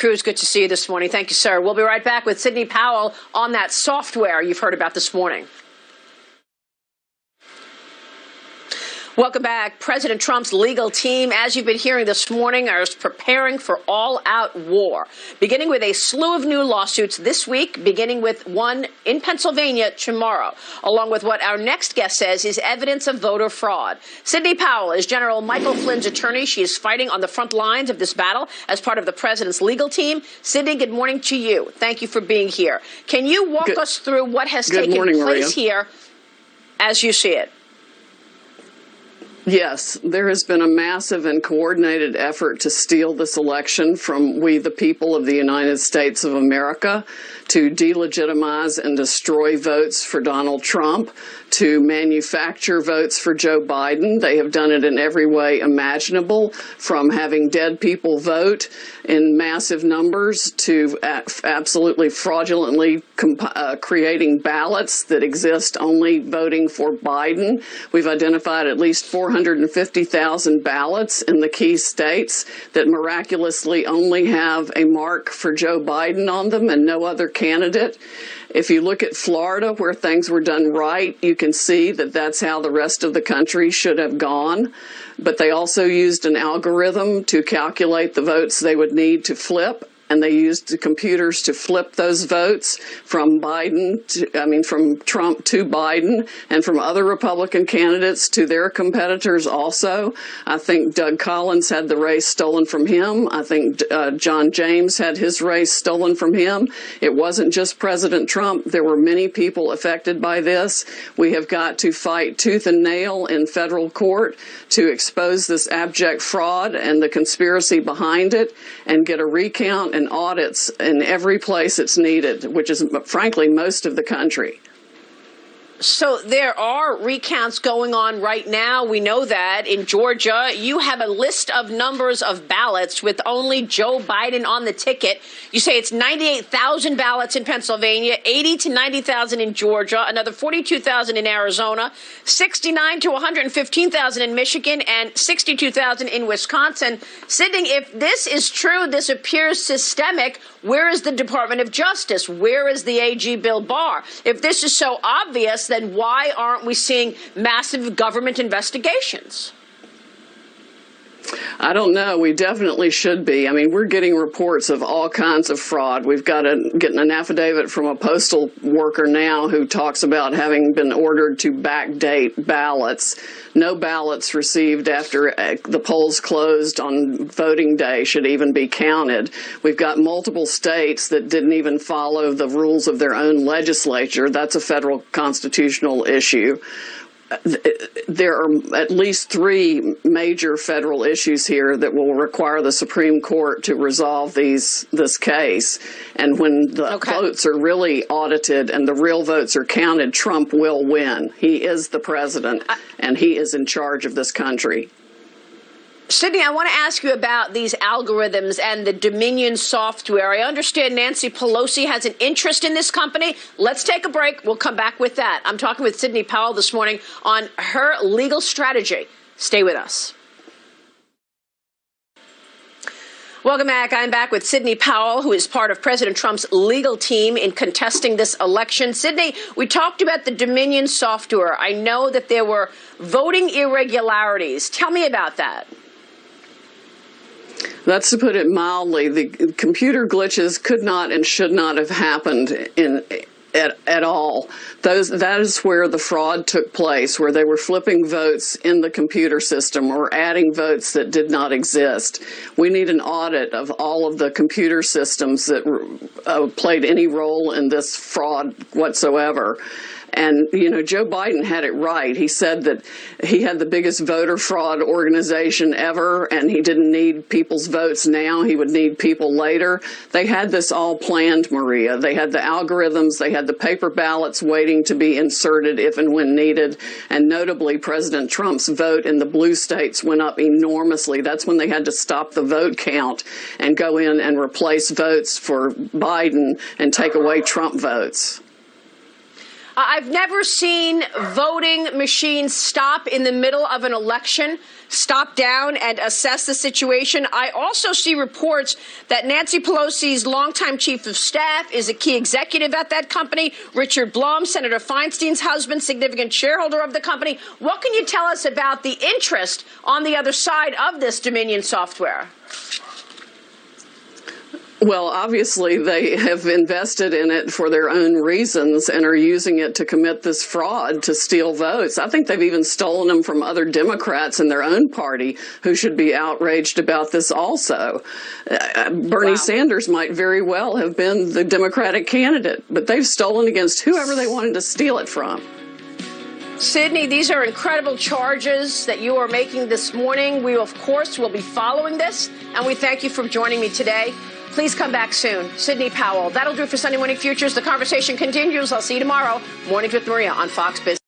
Cruz, good to see you this morning. Thank you, sir. We'll be right back with Sidney Powell on that software you've heard about this morning. Welcome back. President Trump's legal team, as you've been hearing this morning, is preparing for all-out war, beginning with a slew of new lawsuits this week, beginning with one in Pennsylvania tomorrow, along with what our next guest says is evidence of voter fraud. Sidney Powell is General Michael Flynn's attorney. She is fighting on the front lines of this battle as part of the president's legal team. Sidney, good morning to you. Thank you for being here. Can you walk us through what has taken place here as you see it? Yes, there has been a massive and coordinated effort to steal this election from we, the people of the United States of America, to delegitimize and destroy votes for Donald Trump, to manufacture votes for Joe Biden. They have done it in every way imaginable, from having dead people vote in massive numbers to absolutely fraudulently creating ballots that exist only voting for Biden. We've identified at least 450,000 ballots in the key states that miraculously only have a mark for Joe Biden on them and no other candidate. If you look at Florida, where things were done right, you can see that that's how the rest of the country should have gone. But they also used an algorithm to calculate the votes they would need to flip. And they used the computers to flip those votes from from Trump to Biden, and from other Republican candidates to their competitors also. I think Doug Collins had the race stolen from him. I think John James had his race stolen from him. It wasn't just President Trump. There were many people affected by this. We have got to fight tooth and nail in federal court to expose this abject fraud and the conspiracy behind it, and get a recount and audits in every place it's needed, which is, frankly, most of the country. So there are recounts going on right now. We know that in Georgia, you have a list of numbers of ballots with only Joe Biden on the ticket. You say it's 98,000 ballots in Pennsylvania, 80 to 90,000 in Georgia, another 42,000 in Arizona, 69 to 115,000 in Michigan, and 62,000 in Wisconsin. Sidney, if this is true, this appears systemic. Where is the Department of Justice? Where is the AG Bill Barr? If this is so obvious, then why aren't we seeing massive government investigations? I don't know. We definitely should be. I mean, we're getting reports of all kinds of fraud. We've got getting an affidavit from a postal worker now who talks about having been ordered to backdate ballots. No ballots received after the polls closed on voting day should even be counted. We've got multiple states that didn't even follow the rules of their own legislature. That's a federal constitutional issue. There are at least 3 major federal issues here that will require the Supreme Court to resolve this case. And when the votes are really audited and the real votes are counted, Trump will win. He is the president, and he is in charge of this country. Sidney, I want to ask you about these algorithms and the Dominion software. I understand Nancy Pelosi has an interest in this company. Let's take a break. We'll come back with that. I'm talking with Sidney Powell this morning on her legal strategy. Stay with us. Welcome back. I'm back with Sidney Powell, who is part of President Trump's legal team in contesting this election. Sidney, we talked about the Dominion software. I know that there were voting irregularities. Tell me about that. That's to put it mildly. The computer glitches could not and should not have happened at all. That is where the fraud took place, where they were flipping votes in the computer system or adding votes that did not exist. We need an audit of all of the computer systems that played any role in this fraud whatsoever. And, you know, Joe Biden had it right. He said that he had the biggest voter fraud organization ever, and he didn't need people's votes now. He would need people later. They had this all planned, Maria. They had the algorithms. They had the paper ballots waiting to be inserted if and when needed. And notably, President Trump's vote in the blue states went up enormously. That's when they had to stop the vote count and go in and replace votes for Biden and take away Trump votes. I've never seen voting machines stop in the middle of an election, stop down and assess the situation. I also see reports that Nancy Pelosi's longtime chief of staff is a key executive at that company. Richard Blum, Senator Feinstein's husband, significant shareholder of the company. What can you tell us about the interest on the other side of this Dominion software? Well, obviously, they have invested in it for their own reasons and are using it to commit this fraud to steal votes. I think they've even stolen them from other Democrats in their own party who should be outraged about this also. Bernie Sanders might very well have been the Democratic candidate, but they've stolen against whoever they wanted to steal it from. Sidney, these are incredible charges that you are making this morning. We, of course, will be following this, and we thank you for joining me today. Please come back soon. Sidney Powell. That'll do it for Sunday Morning Futures. The conversation continues. I'll see you tomorrow. Mornings with Maria on Fox Business.